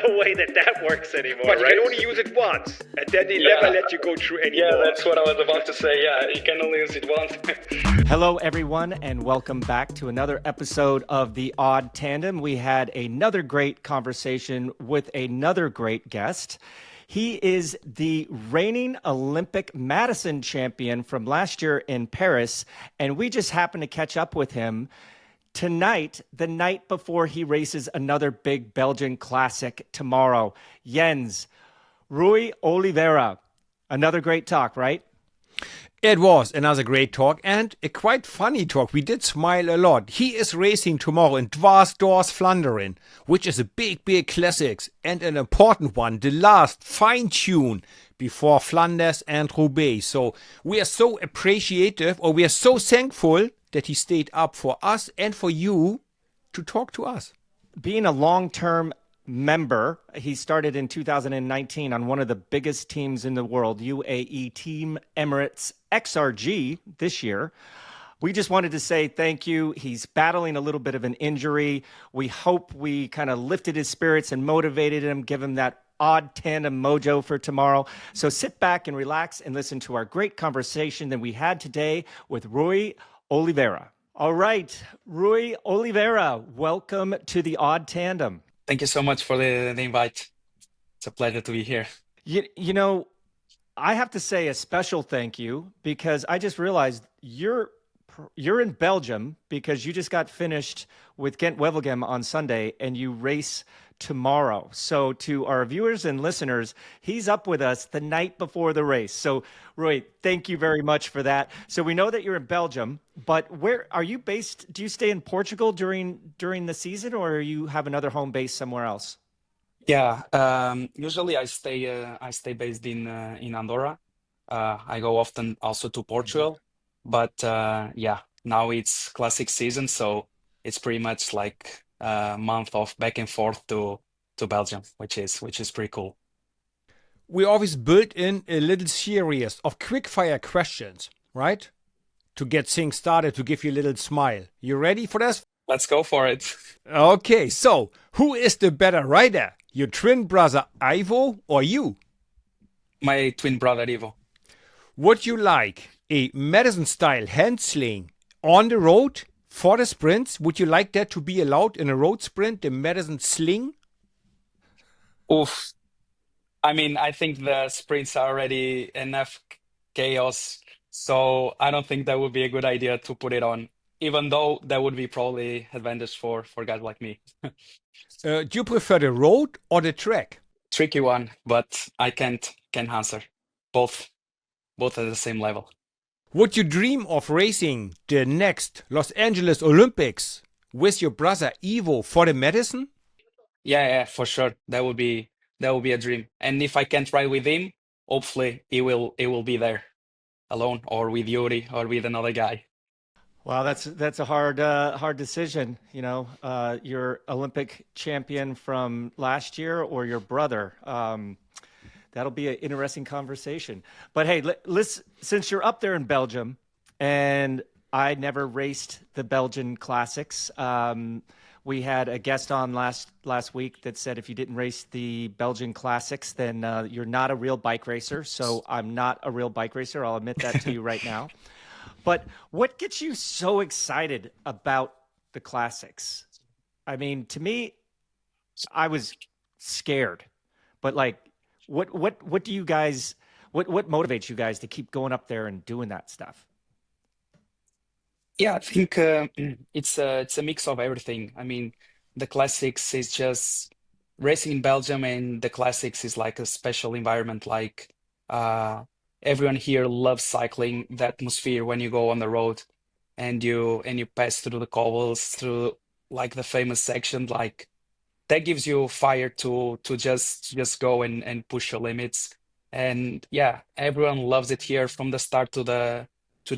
no way that works anymore, but right? you can only use it once, and then they Yeah. never let you go through anymore. Yeah, that's what I was about to say. Yeah, you can only use it once. Hello, everyone, and welcome back to another episode of the Odd Tandem. We had another great conversation with another great guest. He is the reigning Olympic Madison champion from last year in Paris, and we just happened to catch up with him tonight, the night before he races another big Belgian classic tomorrow. Jens, Rui Oliveira. Another great talk, right? It was another great talk and a quite funny talk. We did smile a lot. He is racing tomorrow in Dwars Doors Flanderen, which is a big classics and an important one, the last fine-tune before Flanders and Roubaix. So we are so appreciative, or we are so thankful that he stayed up for us and for you to talk to us. Being a long-term member, he started in 2019 on one of the biggest teams in the world, UAE Team Emirates XRG this year. We just wanted to say thank you. He's battling a little bit of an injury. We hope we kind of lifted his spirits and motivated him, give him that odd tandem mojo for tomorrow. So sit back and relax and listen to our great conversation that we had today with Rui Oliveira. All right, Rui Oliveira, welcome to the Odd Tandem. Thank you so much for the invite. It's a pleasure to be here. You know, I have to say a special thank you because I just realized you're in Belgium because you just got finished with Gent-Wevelgem on Sunday and you race tomorrow. So to our viewers and listeners, he's up with us the night before the race. So Rui, thank you very much for that. So we know that you're in Belgium, but where are you based? Do you stay in Portugal during the season, or you have another home base somewhere else? Yeah, usually I stay based in Andorra. I go often also to Portugal, but yeah, now it's classic season, so it's pretty much like a month of back and forth to Belgium, which is pretty cool. We always built in a little series of quick fire questions, right? To get things started, to give you a little smile. You ready for this? Let's go for it. Okay, so who is the better rider? Your twin brother Ivo or you? My twin brother Ivo. Would you like a Madison-style hand sling on the road for the sprints? Would you like that to be allowed in a road sprint, the Madison sling? Oof. I mean, I think the sprints are already enough chaos, so I don't think that would be a good idea to put it on, even though that would be probably advantage for guys like me. Do you prefer the road or the track? Tricky one, but I can answer. Both at the same level. Would you dream of racing the next Los Angeles Olympics with your brother Ivo for the Madison? Yeah, for sure. That would be a dream. And if I can't ride with him, hopefully he will be there alone or with Iúri or with another guy. Wow, that's a hard decision. You know, your Olympic champion from last year or your brother. That'll be an interesting conversation. But hey, since you're up there in Belgium, and I never raced the Belgian classics, we had a guest on last week that said if you didn't race the Belgian classics, then you're not a real bike racer. So I'm not a real bike racer. I'll admit that to you right now. But what gets you so excited about the classics? I mean, to me, I was scared, but like, what do you guys, what motivates you guys to keep going up there and doing that stuff? Yeah, I think it's a mix of everything. I mean, the classics is just racing in Belgium, and the classics is like a special environment. Like everyone here loves cycling. The atmosphere when you go on the road and you pass through the cobbles, through like the famous section, like that gives you fire to just go and push your limits. And yeah, everyone loves it here from the start to the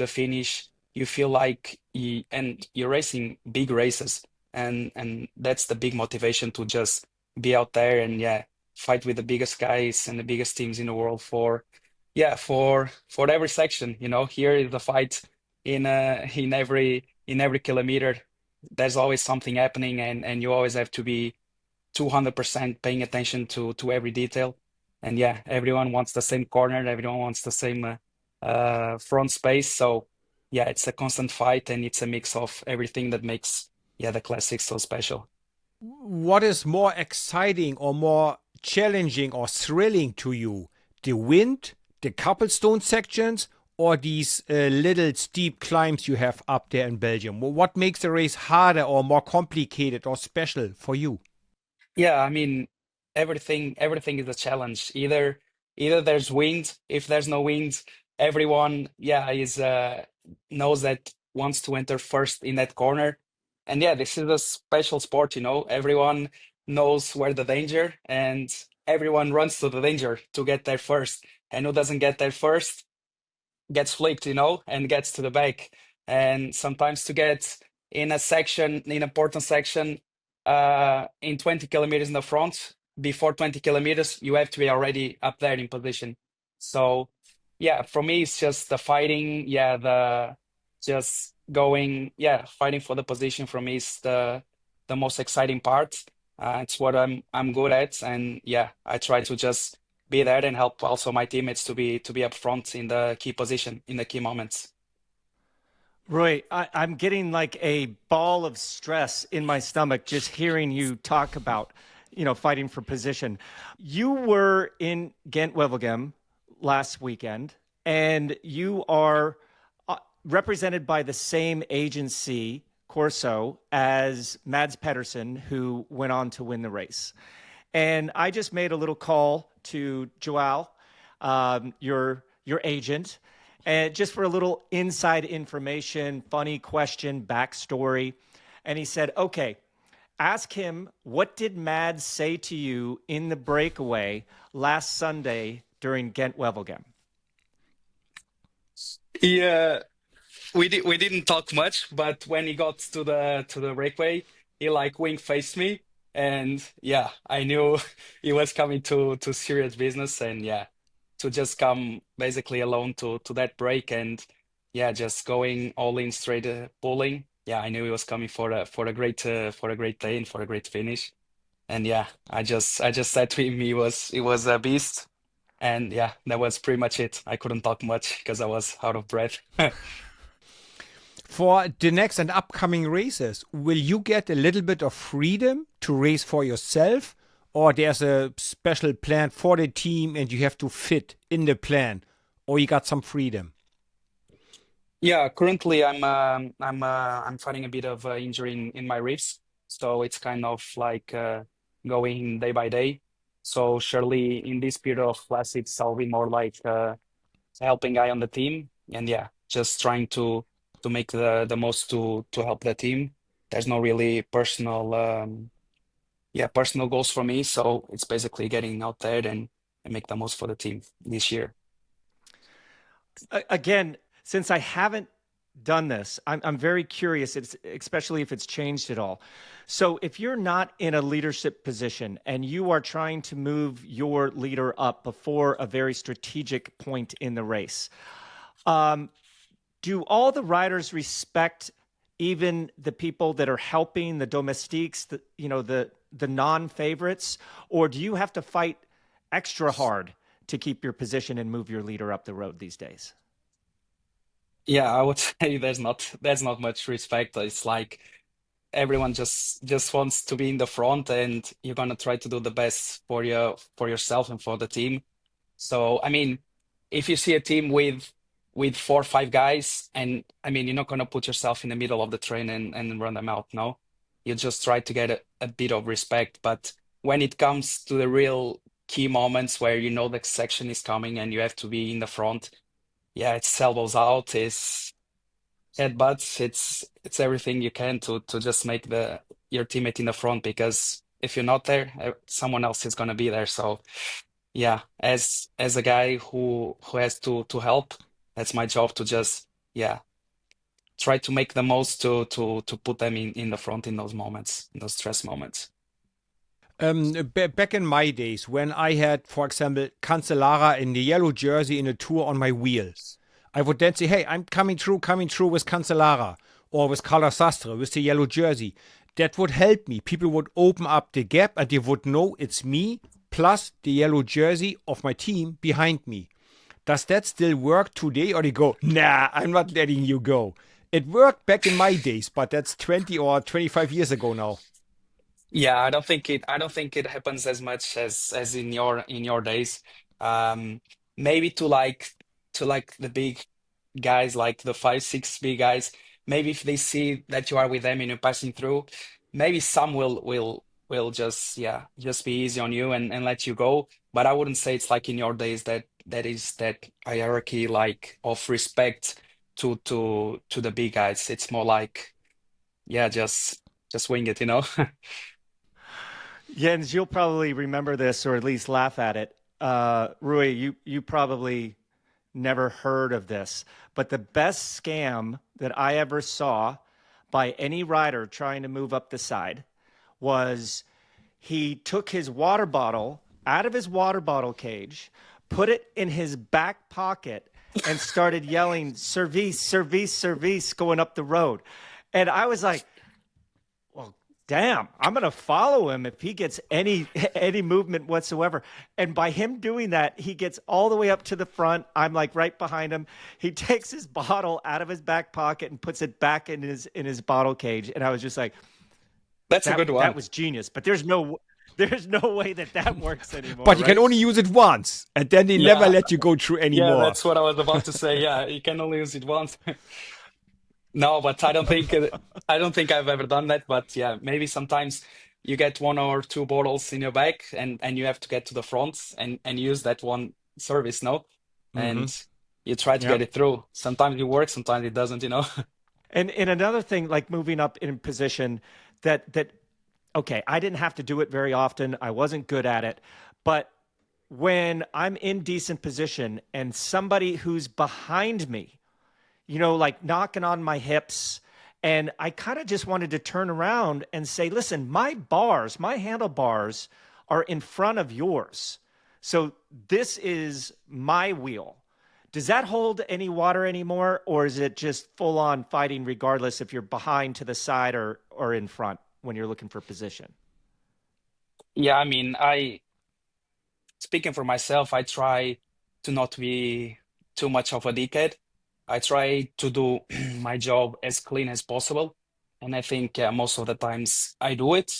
finish. You feel like and you're racing big races, and that's the big motivation to just be out there and yeah, fight with the biggest guys and the biggest teams in the world for every section. You know, here is the fight in every kilometer. There's always something happening, and you always have to be 200% paying attention to every detail. And yeah, everyone wants the same corner, everyone wants the same front space. So yeah, it's a constant fight, and it's a mix of everything that makes the classics so special. What is more exciting or more challenging or thrilling to you? The wind, the cobblestone sections, or these little steep climbs you have up there in Belgium? What makes the race harder or more complicated or special for you? Yeah, I mean, everything is a challenge. Either there's wind. If there's no wind, everyone is knows that wants to enter first in that corner. And yeah, this is a special sport, Everyone knows where the danger, and everyone runs to the danger to get there first. And who doesn't get there first gets flicked, and gets to the back. And sometimes to get in an important section, in 20 kilometers in the front, before 20 kilometers, you have to be already up there in position. So, yeah, for me, it's just the fighting. Yeah, the just going, fighting for the position for me is the most exciting part. It's what I'm good at, and yeah, I try to just be there and help also my teammates to be up front in the key position in the key moments. Roy, I'm getting like a ball of stress in my stomach just hearing you talk about, fighting for position. You were in Ghent-Wevelgem last weekend, and you are represented by the same agency, Corso, as Mads Pedersen, who went on to win the race. And I just made a little call to Joao, your agent, and just for a little inside information, funny question, backstory. And he said, okay, ask him, what did Mads say to you in the breakaway last Sunday during Ghent-Wevelgem? Yeah, we didn't talk much, but when he got to the breakaway, he like wink faced me, and yeah, I knew he was coming to serious business, and yeah, to just come basically alone to that break, and yeah, just going all in straight pulling. Yeah, I knew he was coming for a great day and for a great finish. And yeah, I just said to him he was a beast. And yeah, that was pretty much it. I couldn't talk much because I was out of breath. For the next and upcoming races, will you get a little bit of freedom to race for yourself, or there's a special plan for the team and you have to fit in the plan, or you got some freedom? Yeah, currently I'm fighting a bit of injury in my ribs, so it's kind of like going day by day. So surely in this period of classics, I'll be more like helping guy on the team, and yeah, just trying to make the most to help the team. There's no really personal goals for me, so it's basically getting out there and make the most for the team this year. Again, since I haven't done this, I'm very curious, especially if it's changed at all. So if you're not in a leadership position and you are trying to move your leader up before a very strategic point in the race, do all the riders respect even the people that are helping, the domestiques, the non-favorites, or do you have to fight extra hard to keep your position and move your leader up the road these days? Yeah, I would say there's not much respect. It's like everyone just wants to be in the front, and you're gonna try to do the best for yourself and for the team. So I mean, if you see a team with 4 or 5 guys, and I mean, you're not gonna put yourself in the middle of the train and run them out. No, you just try to get a bit of respect. But when it comes to the real key moments where you know the section is coming and you have to be in the front, yeah, it's elbows out, it's headbutts, it's everything you can to just make your teammate in the front, because if you're not there, someone else is gonna be there. So yeah, as a guy who has to help, that's my job to just try to make the most to put them in the front in those moments, in those stress moments. Back in my days, when I had, for example, Cancellara in the yellow jersey in a tour on my wheel, I would then say, hey, I'm coming through with Cancellara, or with Carlos Sastre with the yellow jersey. that would help me. People would open up the gap and they would know it's me plus the yellow jersey of my team behind me. Does that still work today, or they go, nah, I'm not letting you go? It worked back in my days, but that's 20 or 25 years ago now. Yeah, I don't think it happens as much as in your days. Maybe to like the big guys, like the 5, 6 big guys, maybe if they see that you are with them and you're passing through, maybe some will just be easy on you and let you go. But I wouldn't say it's like in your days that is that hierarchy like of respect to the big guys. It's more like, yeah, just wing it, you know? Jens, you'll probably remember this or at least laugh at it. Rui, you probably never heard of this, but the best scam that I ever saw by any rider trying to move up the side was he took his water bottle out of his water bottle cage, put it in his back pocket, and started yelling, service, service, service, going up the road. And I was like, well, damn, I'm going to follow him if he gets any movement whatsoever. And by him doing that, he gets all the way up to the front. I'm like right behind him. He takes his bottle out of his back pocket and puts it back in his bottle cage. And I was just like, That's a good one. that was genius. But there's no way that works anymore. But you right? can only use it once, and then they never Yeah. let you go through Yeah, anymore. that's what I was about to say. Yeah, you can only use it once. No, but I don't think I've ever done that. But yeah, maybe sometimes you get 1 or 2 bottles in your bag and you have to get to the front and use that one service, no? And you try to Yeah. get it through. Sometimes it works, sometimes it doesn't, you know? And another thing, like moving up in position, that okay, I didn't have to do it very often. I wasn't good at it, but when I'm in decent position and somebody who's behind me, like knocking on my hips, and I kind of just wanted to turn around and say, listen, my handlebars are in front of yours. So this is my wheel. Does that hold any water anymore, or is it just full on fighting regardless if you're behind, to the side, or in front when you're looking for position? Yeah, I mean, speaking for myself, I try to not be too much of a dickhead. I try to do my job as clean as possible. And I think most of the times I do it.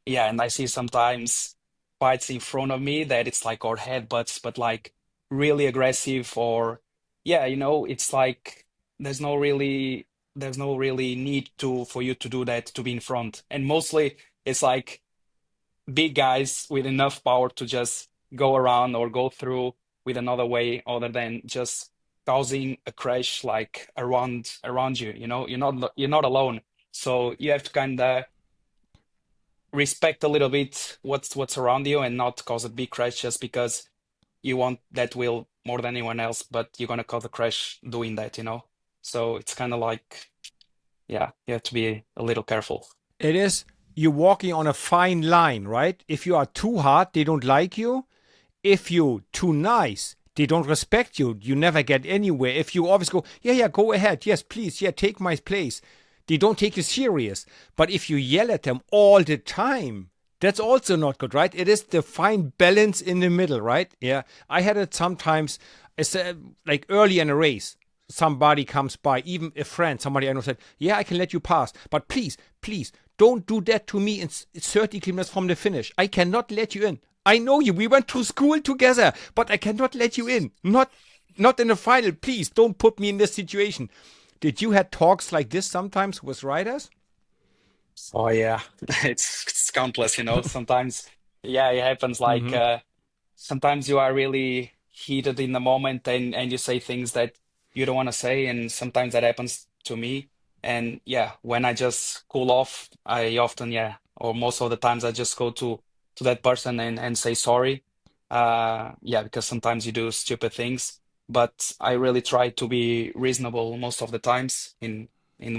Yeah, and I see sometimes fights in front of me that it's like, or headbutts, but like really aggressive, or yeah, it's like there's no really need for you to do that, to be in front. And mostly it's like big guys with enough power to just go around or go through with another way other than just causing a crash like around you. You're not alone, so you have to kind of respect a little bit what's around you and not cause a big crash just because you want that wheel more than anyone else, but you're gonna cause a crash doing that. So it's kind of like, yeah, you have to be a little careful. It is, you're walking on a fine line, right? If you are too hard, they don't like you. If you too nice, they don't respect you. You never get anywhere. If you always go, yeah, go ahead. Yes, please. Yeah, take my place. They don't take you serious. But if you yell at them all the time, that's also not good, right? It is the fine balance in the middle, right? Yeah. I had it sometimes, like early in a race. Somebody comes by, even a friend, somebody I know said, yeah, I can let you pass. But please, don't do that to me in 30 kilometers from the finish. I cannot let you in. I know you. We went to school together, but I cannot let you in. Not in the final. Please don't put me in this situation. Did you have talks like this sometimes with riders? Oh yeah, it's countless, Sometimes, yeah, it happens. Like sometimes you are really heated in the moment, and you say things that you don't want to say, and sometimes that happens to me. And yeah, when I just cool off, I often, yeah, or most of the times I just go to that person and say sorry. Yeah, because sometimes you do stupid things, but I really try to be reasonable most of the times in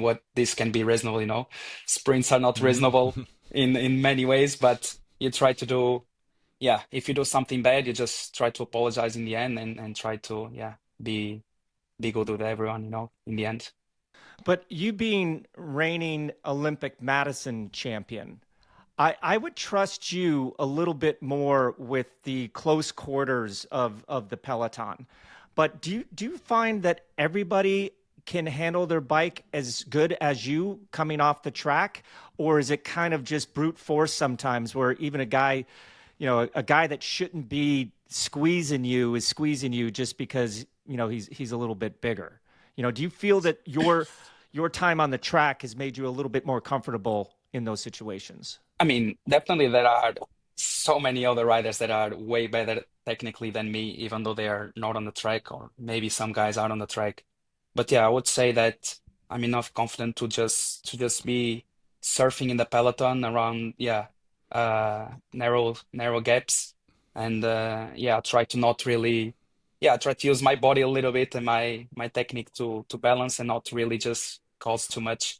what this can be reasonable. Sprints are not reasonable in many ways, but you try to do, yeah, if you do something bad, you just try to apologize in the end and try to, yeah, be good with everyone, in the end. But you being reigning Olympic Madison champion, I would trust you a little bit more with the close quarters of the peloton. But do you find that everybody can handle their bike as good as you coming off the track, or is it kind of just brute force sometimes, where even a guy, a guy that shouldn't be squeezing you is squeezing you just because he's a little bit bigger? Do you feel that your time on the track has made you a little bit more comfortable in those situations? I mean, definitely there are so many other riders that are way better technically than me, even though they are not on the track, or maybe some guys are on the track. But yeah, I would say that I'm enough confident to just be surfing in the peloton around, yeah, narrow gaps, and yeah, try to not really, yeah, try to use my body a little bit and my technique to balance and not really just cause too much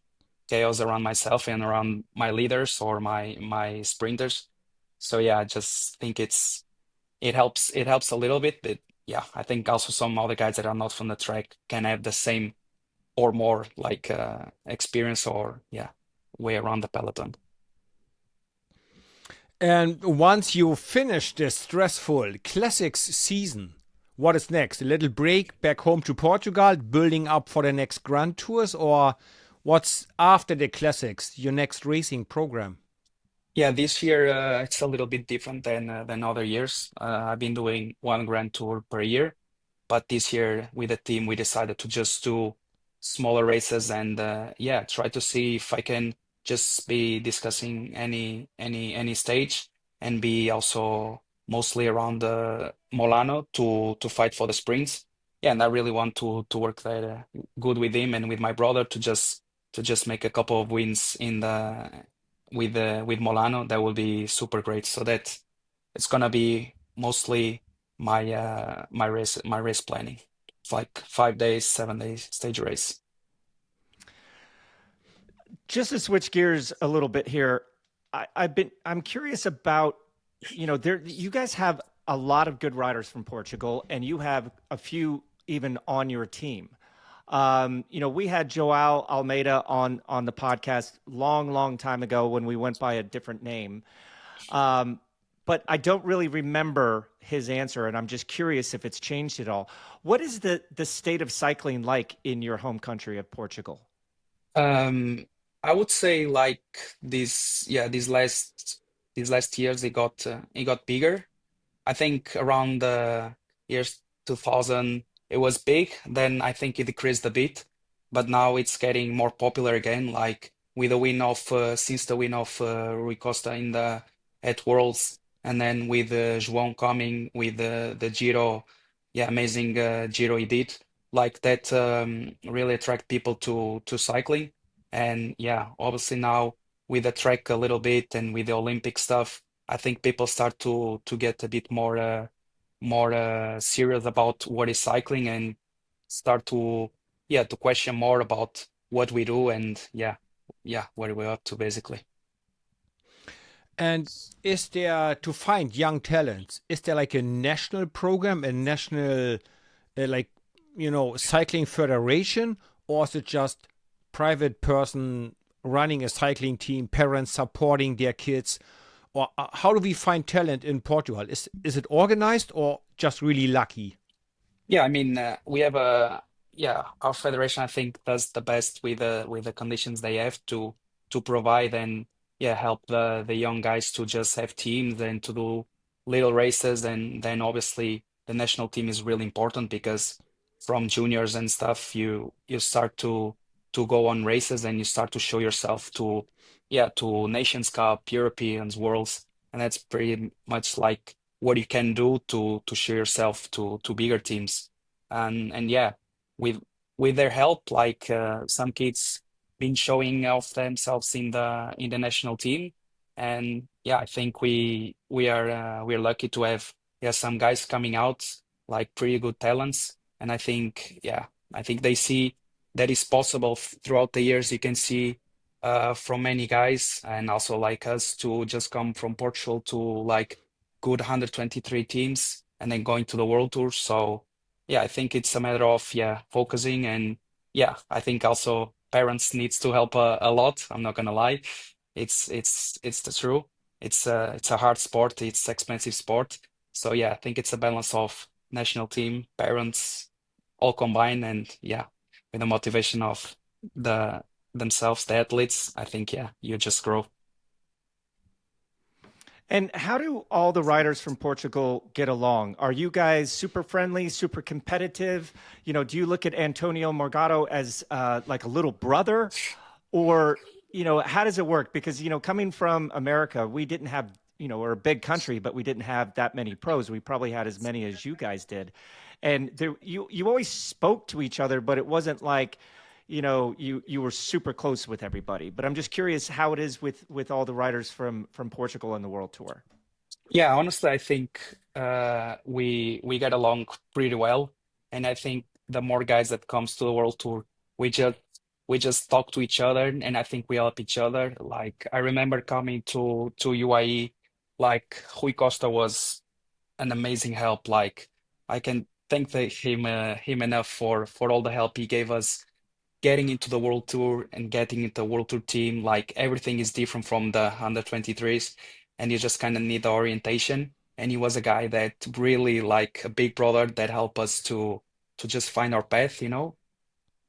chaos around myself and around my leaders or my sprinters. So yeah, I just think it helps a little bit, but yeah, I think also some other guys that are not from the track can have the same or more like experience or yeah, way around the peloton. And once you finish this stressful classics season, what is next? A little break back home to Portugal, building up for the next Grand Tours, or what's after the classics, your next racing program? Yeah, this year it's a little bit different than other years. I've been doing one Grand Tour per year, but this year with the team we decided to just do smaller races and yeah, try to see if I can just be discussing any stage and be also mostly around Molano to fight for the sprints. Yeah, and I really want to work that good with him and with my brother to just make a couple of wins in the with Molano. That will be super great. So that it's gonna be mostly my race planning. It's like 5 days, 7 days stage race. Just to switch gears a little bit here, I'm curious about, you guys have a lot of good riders from Portugal, and you have a few even on your team. We had Joao Almeida on the podcast long time ago when we went by a different name. But I don't really remember his answer, and I'm just curious if it's changed at all. What is the state of cycling like in your home country of Portugal? Um, I would say like these last years it got bigger. I think around the years 2000 it was big. Then I think it decreased a bit, but now it's getting more popular again. Like with the win of since the win of Rui Costa in the at Worlds, and then with João coming with the Giro, yeah, amazing Giro he did. Like that really attract people to cycling, and yeah, obviously now with the track a little bit and with the Olympic stuff. I think people start to get a bit more serious about what is cycling and start to yeah to question more about what we do and yeah what we're up to basically. And is there, to find young talents, is there like a national program, a national, like, cycling federation, or is it just private person running a cycling team, parents supporting their kids? Or how do we find talent in Portugal? Is it organized or just really lucky? Yeah, I mean we have a yeah our federation I think does the best with the conditions they have to provide and yeah help the young guys to just have teams and to do little races and then obviously the national team is really important because from juniors and stuff you start to go on races and you start to show yourself to Nations Cup, Europeans, Worlds, and that's pretty much like what you can do to show yourself to bigger teams. And yeah, with with their help, like some kids been showing off themselves in the national team, and yeah, I think we're lucky to have yeah some guys coming out like pretty good talents, and I think they see that is possible throughout the years. You can see from many guys and also like us to just come from Portugal to like good 123 teams and then going to the World Tour. So yeah, I think it's a matter of yeah focusing and yeah, I think also parents needs to help a lot. I'm not gonna lie. It's the true. It's a hard sport. It's expensive sport. So yeah, I think it's a balance of national team, parents, all combined, and yeah, with the motivation of the themselves, the athletes. I think yeah, you just grow. And how do all the riders from Portugal get along? Are you guys super friendly, super competitive? Do you look at Antonio Morgado as like a little brother? Or, how does it work? Because, coming from America, we didn't have, we're a big country, but we didn't have that many pros. We probably had as many as you guys did. And you always spoke to each other, but it wasn't like, you were super close with everybody. But I'm just curious how it is with all the riders from Portugal on the World Tour. Yeah, honestly, I think we get along pretty well, and I think the more guys that comes to the World Tour, we just we just talk to each other, and I think we help each other. Like I remember coming to UAE, like Rui Costa was an amazing help. Like I can thank him enough for all the help he gave us getting into the World Tour and getting into the World Tour team, like everything is different from the under 23s, and you just kind of need the orientation. And he was a guy that really like a big brother that helped us to just find our path, you know.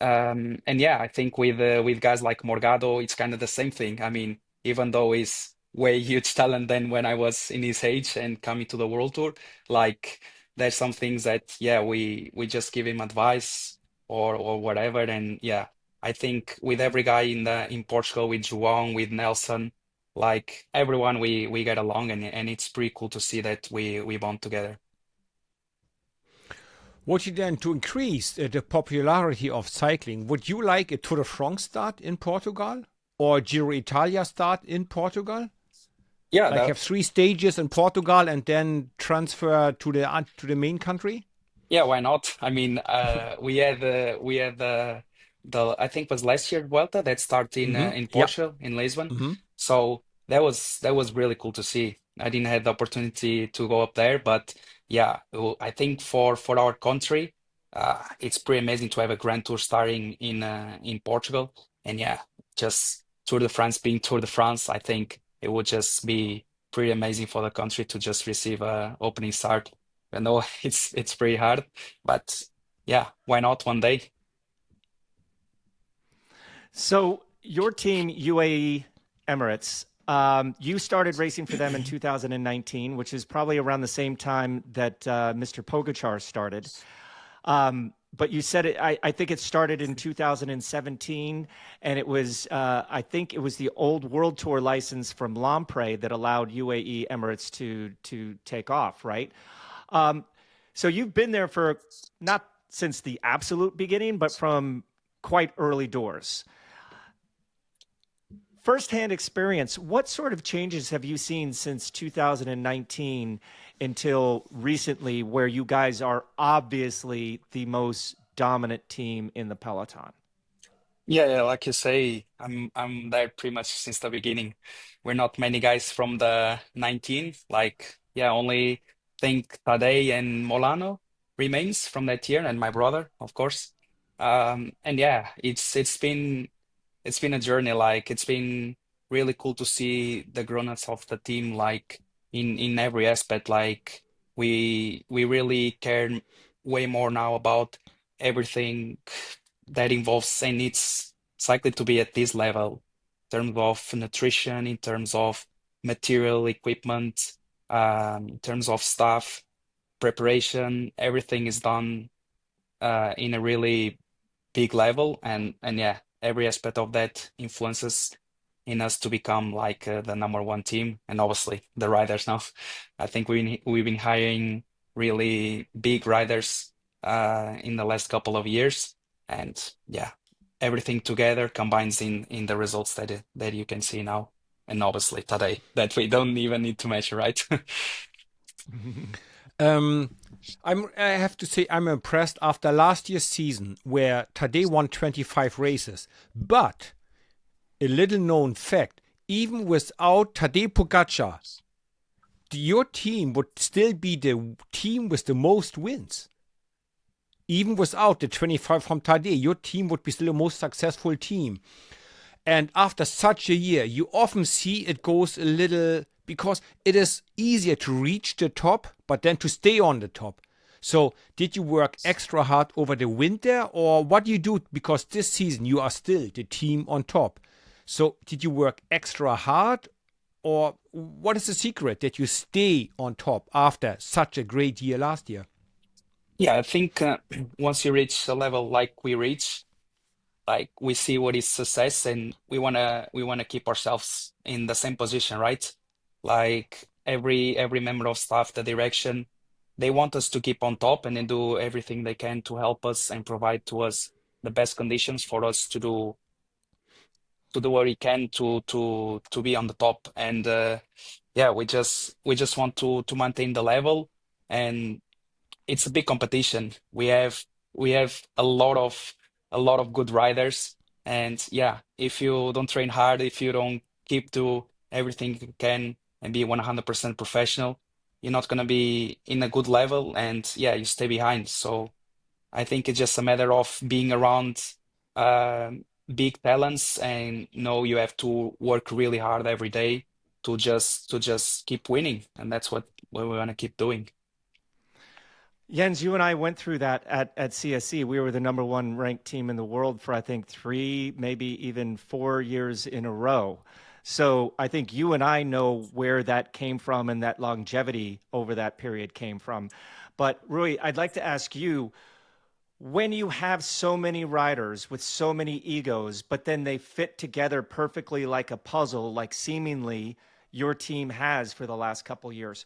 And yeah, I think with guys like Morgado, it's kind of the same thing. I mean, even though he's way huge talent than when I was in his age and coming to the World Tour, like there's some things that yeah, we just give him advice or whatever. And yeah, I think with every guy in Portugal, with João, with Nelson, like everyone we get along, and it's pretty cool to see that we bond together. Would you then, to increase the popularity of cycling, would you like a Tour de France start in Portugal or Giro Italia start in Portugal? Yeah, Like have three stages in Portugal and then transfer to the main country? yeah, why not? I mean, we had the I think it was last year Vuelta that started in Yeah. Portugal in Lisbon. hmm So that was really cool to see. I didn't have the opportunity to go up there, but yeah, I think for our country, it's pretty amazing to have a Grand Tour starting in Portugal. And yeah, just Tour de France being Tour de France, I think it would just be pretty amazing for the country to just receive a opening start. I know it's pretty hard, but yeah, why not one day? So your team, UAE Emirates, you started racing for them in 2019, which is probably around the same time that Mr. Pogacar started. But you said I think it started in 2017, and it was, I think it was the old World Tour license from Lampre that allowed UAE Emirates to take off, right? Um, so you've been there for not since the absolute beginning, but from quite early doors. Firsthand experience, what sort of changes have you seen since 2019 until recently, where you guys are obviously the most dominant team in the peloton? Yeah, like you say, I'm there pretty much since the beginning. We're not many guys from the 19, like yeah, only think Tadej and Molano remains from that year, and my brother, of course. And yeah, it's been a journey. Like it's been really cool to see the grown-ups of the team, like in every aspect. Like we really care way more now about everything that involves and needs cycling to be at this level in terms of nutrition, in terms of material equipment, in terms of staff preparation. Everything is done in a really big level, and yeah, every aspect of that influences in us to become like the number one team, and obviously the riders now. I think we've been hiring really big riders in the last couple of years, and yeah, everything together combines in the results that you can see now, and obviously today that we don't even need to measure, right? Um, I have to say I'm impressed after last year's season where Tadej won 25 races. But a little known fact, even without Tadej Pogacar, your team would still be the team with the most wins. even without the 25 from Tadej, your team would be still the most successful team. And after such a year, you often see it goes a little, because it is easier to reach the top, but then to stay on the top. So did you work extra hard over the winter, or what do you do? Because this season you are still the team on top. So did you work extra hard, or what is the secret that you stay on top after such a great year last year? Yeah, I think once you reach a level like we reach, like we see what is success, and we wanna keep ourselves in the same position, right? Like every member of staff, the direction, they want us to keep on top and then do everything they can to help us and provide to us the best conditions for us to do what we can to be on the top. And yeah, we just want to maintain the level, and it's a big competition. We have a lot of good riders, and yeah, if you don't train hard, if you don't keep do everything you can and be 100% professional, you're not gonna be in a good level, and yeah, you stay behind. So I think it's just a matter of being around big talents, and know you have to work really hard every day to just keep winning, and that's what we want to keep doing. Jens, you and I went through that at CSC. We were the number one ranked team in the world for, I think, 3, maybe even 4 years in a row. So I think you and I know where that came from and that longevity over that period came from. But Rui, I'd like to ask you, when you have so many riders with so many egos, but then they fit together perfectly like a puzzle, like seemingly your team has for the last couple years,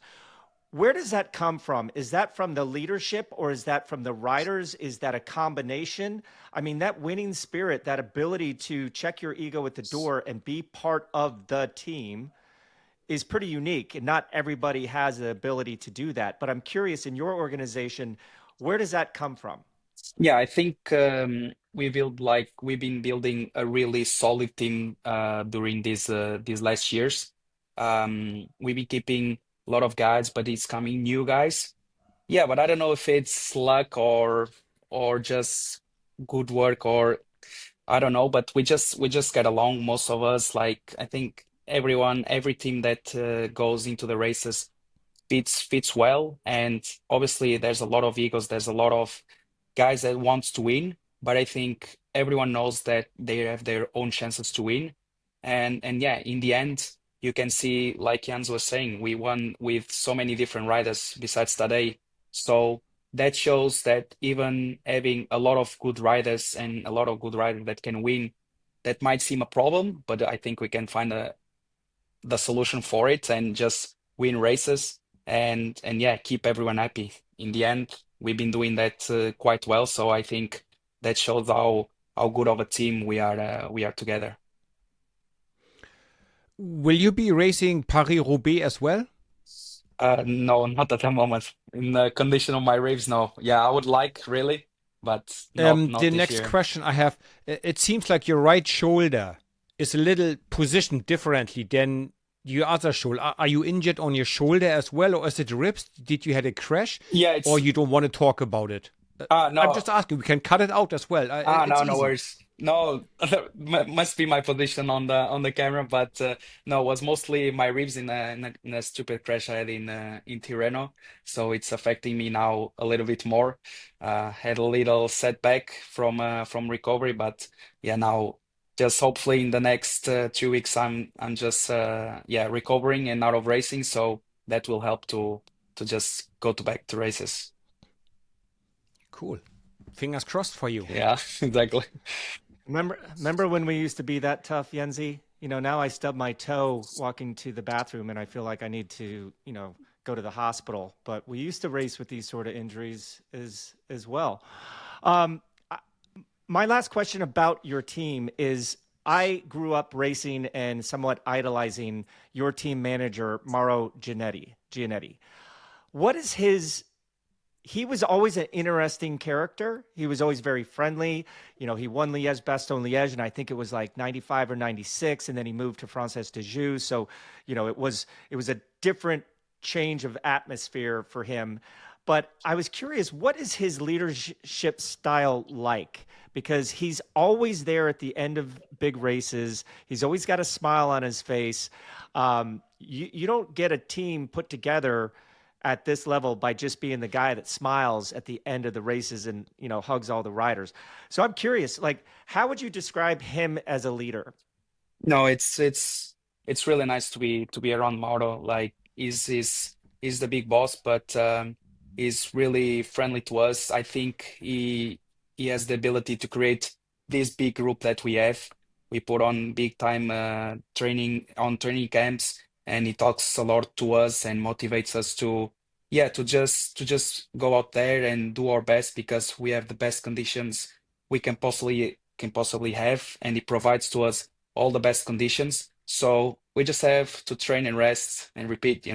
where does that come from? Is that from the leadership, or is that from the riders? Is that a combination? I mean, that winning spirit, that ability to check your ego at the door and be part of the team is pretty unique. And not everybody has the ability to do that. But I'm curious, in your organization, where does that come from? Yeah, I think we've been building a really solid team during these last years. We've been keeping a lot of guys, but it's coming new guys. Yeah, but I don't know if it's luck or just good work, or I don't know, but we just get along, most of us. Like I think every team that goes into the races fits well, and obviously there's a lot of egos, there's a lot of guys that wants to win, but I think everyone knows that they have their own chances to win. And yeah, in the end, you can see, like Jans was saying, we won with so many different riders besides Tadej. So that shows that even having a lot of good riders and a lot of good riders that can win, that might seem a problem, but I think we can find the solution for it and just win races and yeah, keep everyone happy. In the end, we've been doing that quite well, so I think that shows how good of a team we are together. Will you be racing Paris-Roubaix as well? No, not at the moment. In the condition of my ribs, no. Yeah, I would like really, but not The this next year. question I have, it seems like your right shoulder is a little positioned differently than your other shoulder. Are you injured on your shoulder as well, or is it ribs? Did you had a crash, Yeah, or it's you don't want to talk about it? I'm no. just asking. We can cut it out as well. It's No, no easy. worries. No, must be my position on the camera, but no, it was mostly my ribs in a stupid crash I had in Tirreno, so it's affecting me now a little bit more. Had a little setback from recovery, but yeah, now just hopefully in the next 2 weeks I'm just yeah, recovering and out of racing, so that will help to just go to back to races. Cool. Fingers crossed for you. Yeah, exactly. Remember when we used to be that tough, Yenzi? You know, now I stub my toe walking to the bathroom and I feel like I need to, go to the hospital. But we used to race with these sort of injuries as well. Um, I- my last question about your team is, I grew up racing and somewhat idolizing your team manager, Mauro Gianetti. What is he was always an interesting character. He was always very friendly. He won Liège Bastogne-Liège, and I think it was like 95 or 96, and then he moved to Française des Jeux. So, it was a different change of atmosphere for him. But I was curious, what is his leadership style like? Because he's always there at the end of big races. He's always got a smile on his face. You don't get a team put together at this level by just being the guy that smiles at the end of the races and, hugs all the riders. So I'm curious, like, how would you describe him as a leader? No, it's really nice to be around Mauro. Like he's the big boss, but he's really friendly to us. I think he has the ability to create this big group that we have. We put on big time training camps, and he talks a lot to us and motivates us to yeah to just go out there and do our best because we have the best conditions we can possibly have, and he provides to us all the best conditions. So we just have to train and rest and repeat.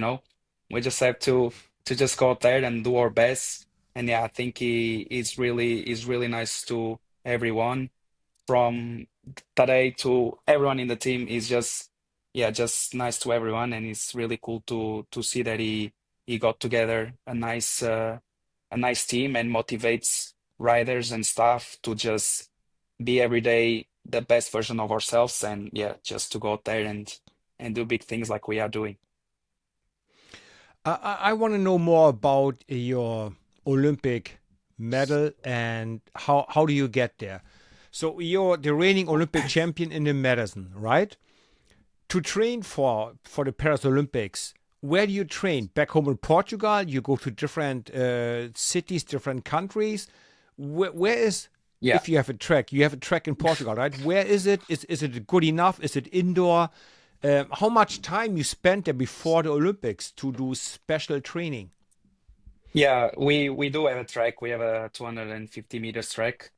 We just have to just go out there and do our best. And yeah, I think he is really nice to everyone from today to everyone in the team. Is just yeah, just nice to everyone, and it's really cool to see that he got together a nice team and motivates riders and staff to just be every day the best version of ourselves, and yeah, just to go out there and do big things like we are doing. I want to know more about your Olympic medal and how do you get there? So you're the reigning Olympic champion in the marathon, right? To train for the Paris Olympics, where do you train? Back home in Portugal? You go to different cities, different countries. Where is Yeah. if you have a track in Portugal, right? Where is it? Is it good enough? Is it indoor? How much time you spent there before the Olympics to do special training? Yeah, we do have a track. We have a 250 meters track.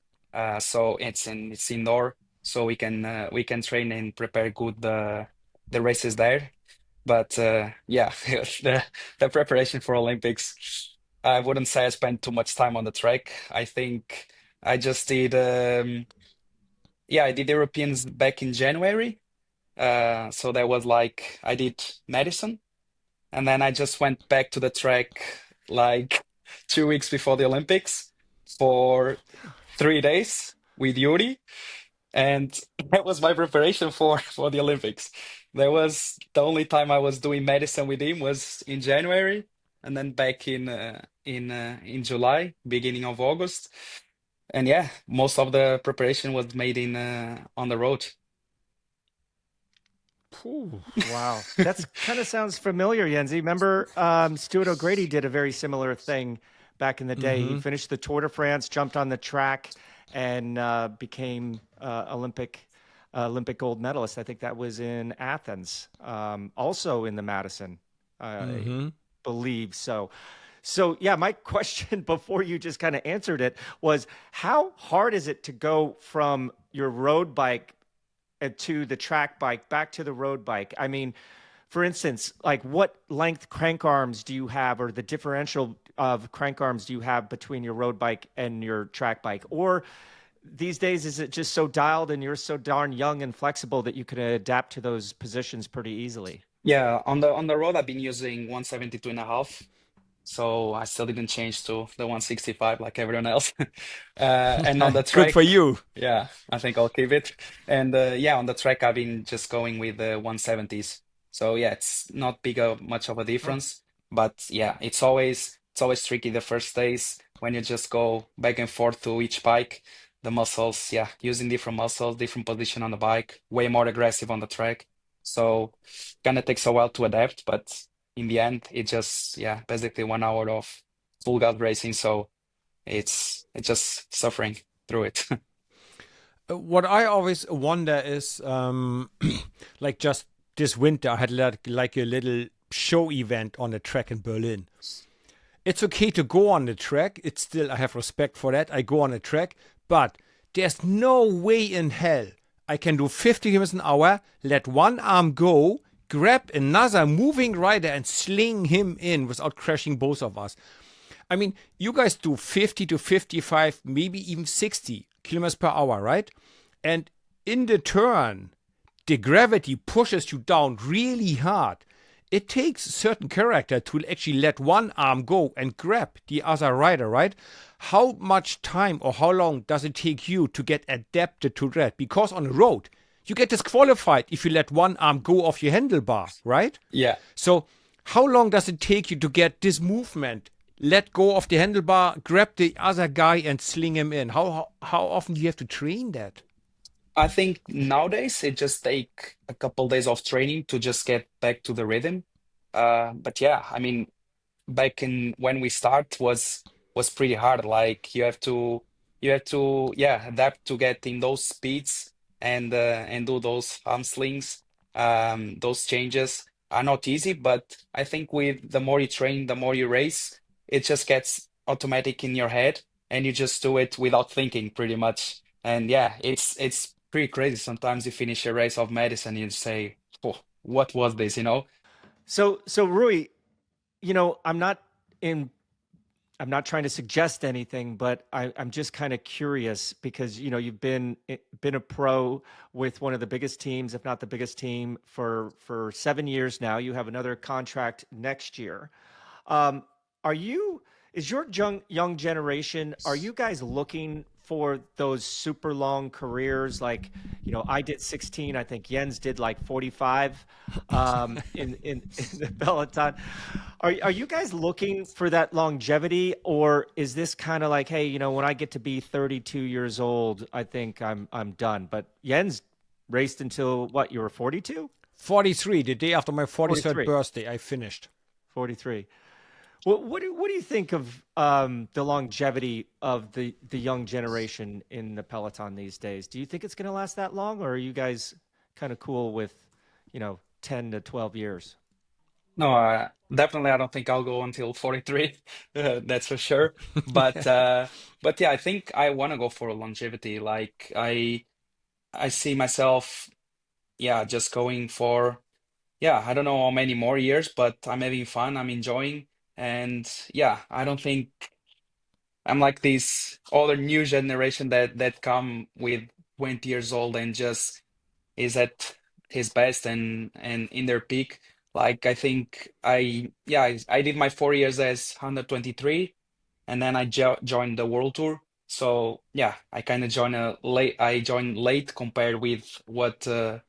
So it's indoor, so we can train and prepare good the races there. But yeah, the preparation for Olympics, I wouldn't say I spent too much time on the track. I think I just did yeah, I did Europeans back in January. So that was like I did medicine, and then I just went back to the track like 2 weeks before the Olympics for 3 days with Iúri, and that was my preparation for the Olympics. That was the only time I was doing medicine with him was in January, and then back in July, beginning of August, and yeah, most of the preparation was made in on the road. Ooh, wow. That's kind of sounds familiar, Yenzi. Remember, Stuart O'Grady did a very similar thing back in the day. He finished the Tour de France, jumped on the track, and became Olympic gold medalist. I think that was in Athens, also in the Madison, I believe so. So yeah, my question before you just kind of answered it was, how hard is it to go from your road bike to the track bike, back to the road bike? I mean, for instance, like what length crank arms do you have, or the differential of crank arms do you have between your road bike and your track bike? Or these days, is it just so dialed and you're so darn young and flexible that you can adapt to those positions pretty easily? Yeah, on the road I've been using 172.5. So I still didn't change to the 165 like everyone else. And on the Good for track, you. yeah, I think I'll keep it. And yeah, on the track, I've been just going with the 170s. So yeah, it's not much of a difference. But yeah, it's always tricky the first days when you just go back and forth to each bike. The muscles, yeah, using different muscles, different position on the bike, way more aggressive on the track. So kind of takes a while to adapt, but in the end, it just yeah, basically 1 hour of full gut racing. So it's just suffering through it. What I always wonder is, like just this winter, I had like a little show event on a track in Berlin. It's okay to go on the track. It's still, I have respect for that. I go on a track, but there's no way in hell I can do 50 kilometers an hour, let one arm go, grab another moving rider and sling him in without crashing both of us. I mean, you guys do 50 to 55, maybe even 60 kilometers per hour, right? And in the turn, the gravity pushes you down really hard. it takes certain character to actually let one arm go and grab the other rider, right? How much time or how long does it take you to get adapted to that? Because on the road, you get disqualified if you let one arm go off your handlebar, right? Yeah. So how long does it take you to get this movement? Let go of the handlebar, grab the other guy and sling him in. How often do you have to train that? I think nowadays it just take a couple days of training to just get back to the rhythm. But yeah, I mean, back in when we start was pretty hard. Like you have to yeah adapt to get in those speeds and do those arm slings. Those changes are not easy, but I think with the more you train, the more you race, it just gets automatic in your head, and you just do it without thinking, pretty much. And yeah, it's pretty crazy. Sometimes you finish a race of medicine, and you say, "Oh, what was this?" You know? So Rui, I'm not in. I'm not trying to suggest anything, but I'm just kind of curious because you've been a pro with one of the biggest teams, if not the biggest team, for 7 years now. You have another contract next year. Are you? Is your young generation? Are you guys looking for those super long careers? Like, I did 16. I think Jens did like 45 in the peloton. Are you guys looking for that longevity, or is this kind of like, hey, when I get to be 32 years old, I think I'm done? But Jens raced until what? You were 42? 43, the day after my 43rd 43. birthday, I finished. 43. What do you think of the longevity of the young generation in the peloton these days? Do you think it's going to last that long, or are you guys kind of cool with 10 to 12 years? No, definitely I don't think I'll go until 43. That's for sure. But yeah, I think I want to go for longevity. Like I see myself, yeah, just going for, yeah, I don't know how many more years, but I'm having fun, I'm enjoying. And yeah, I don't think I'm like this other new generation that come with 20 years old and just is at his best and in their peak. Like I think I did my 4 years as 123, and then I joined the World Tour. So yeah, I kind of joined a late. I joined late compared with what the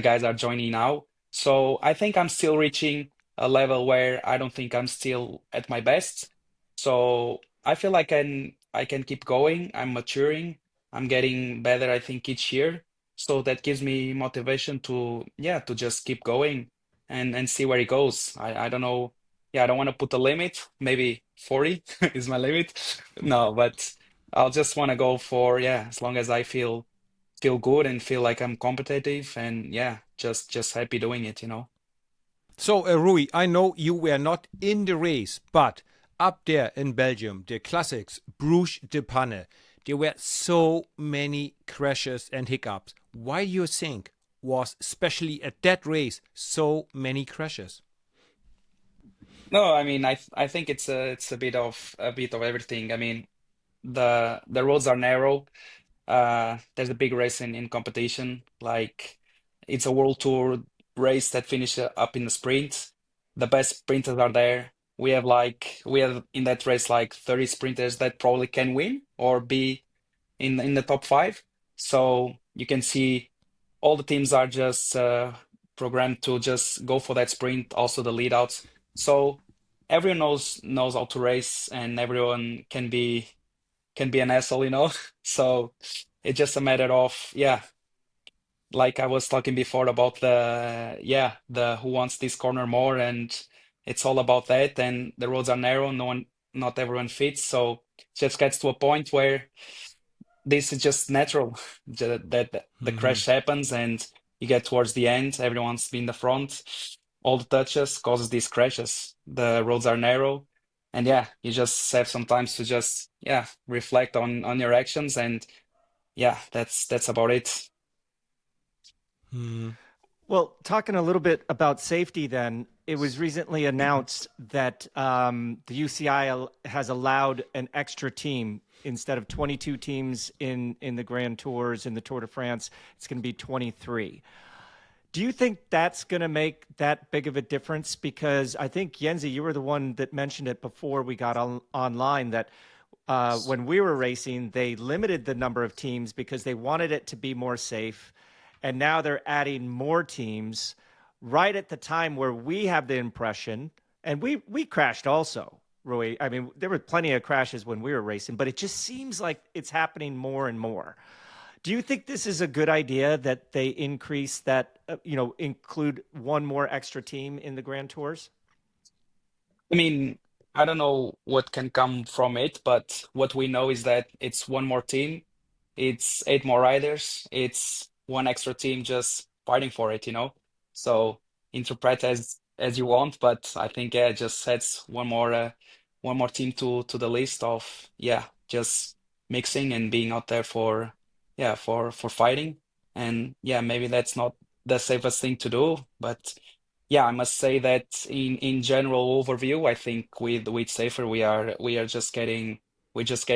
guys are joining now. So I think I'm still reaching a level where I don't think I'm still at my best. So I feel like I can keep going. I'm maturing. I'm getting better, I think, each year. So that gives me motivation to, yeah, to just keep going and see where it goes. I don't know. Yeah, I don't want to put a limit. Maybe 40 is my limit. No, but I'll just want to go for, yeah, as long as I feel good and feel like I'm competitive and yeah, just happy doing it. So, Rui, I know you were not in the race, but up there in Belgium, the classics, Bruges de Panne, there were so many crashes and hiccups. Why do you think was, especially at that race, so many crashes? No, I mean I think it's a bit of everything. I mean the roads are narrow. There's a big race in competition. Like it's a world tour race that finishes up in the sprint. The best sprinters are there. We have in that race like 30 sprinters that probably can win or be in the top five. So you can see all the teams are just programmed to just go for that sprint, also the lead outs. So everyone knows how to race and everyone can be an asshole. So it's just a matter of, yeah, like I was talking before about the who wants this corner more, and it's all about that. And the roads are narrow, not everyone fits. So it just gets to a point where this is just natural that the crash happens and you get towards the end, everyone's in the front, all the touches causes these crashes. The roads are narrow, and yeah, you just have some time to just, yeah, reflect on your actions, and yeah, that's about it. Well, talking a little bit about safety, then it was recently announced that the UCI has allowed an extra team instead of 22 teams in the Grand Tours in the Tour de France. It's going to be 23. Do you think that's going to make that big of a difference? Because I think, Yenzi, you were the one that mentioned it before we got online, that when we were racing, they limited the number of teams because they wanted it to be more safe. And now they're adding more teams right at the time where we have the impression, and we crashed also, Rui. I mean, there were plenty of crashes when we were racing, but it just seems like it's happening more and more. Do you think this is a good idea that they increase that, include one more extra team in the Grand Tours? I mean, I don't know what can come from it, but what we know is that it's one more team, it's eight more riders, it's one extra team just fighting for it, you know? So interpret as you want, but I think yeah, it just adds one more team to the list of just mixing and being out there for for fighting. And yeah, maybe that's not the safest thing to do, but yeah, I must say that in general overview, I think with Safer we are just getting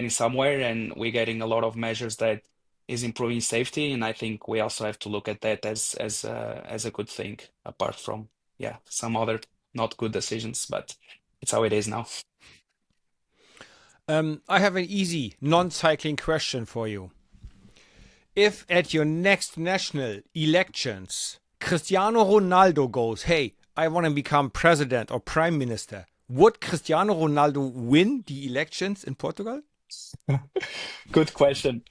somewhere, and we're getting a lot of measures that is improving safety, and I think we also have to look at that as a good thing, apart from some other not good decisions, but it's how it is now. I have an easy non-cycling question for you. If at your next national elections, Cristiano Ronaldo goes, hey, I want to become president or prime minister, would Cristiano Ronaldo win the elections in Portugal? Good question.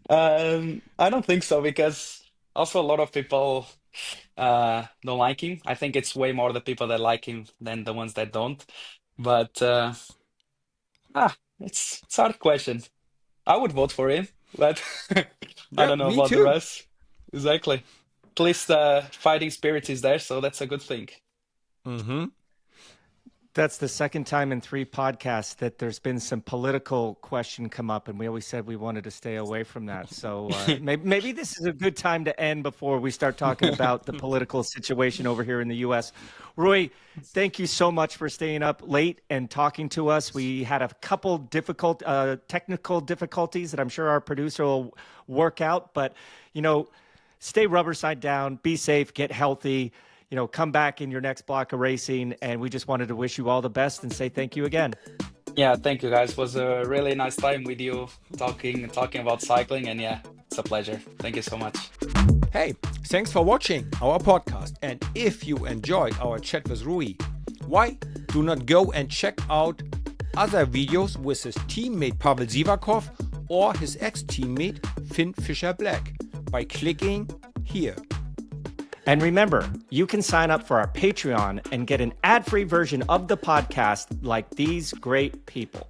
I don't think so, because also a lot of people don't like him. I think it's way more the people that like him than the ones that don't. But it's a hard question. I would vote for him, but I Yeah, don't know me about the too. rest. Exactly. At least fighting spirit is there, so that's a good thing. Mm-hmm. That's the second time in 3 podcasts that there's been some political question come up, and we always said we wanted to stay away from that. So maybe this is a good time to end before we start talking about the political situation over here in the U.S. Rui, thank you so much for staying up late and talking to us. We had a couple technical difficulties that I'm sure our producer will work out, but stay rubber side down, be safe, get healthy. Come back in your next block of racing, and we just wanted to wish you all the best and say thank you again. Yeah, thank you guys. It was a really nice time with you talking about cycling, and yeah, it's a pleasure. Thank you so much. Hey, thanks for watching our podcast. And if you enjoyed our chat with Rui, why do not go and check out other videos with his teammate Pavel Sivakov or his ex-teammate Finn Fischer-Black by clicking here. And remember, you can sign up for our Patreon and get an ad-free version of the podcast like these great people.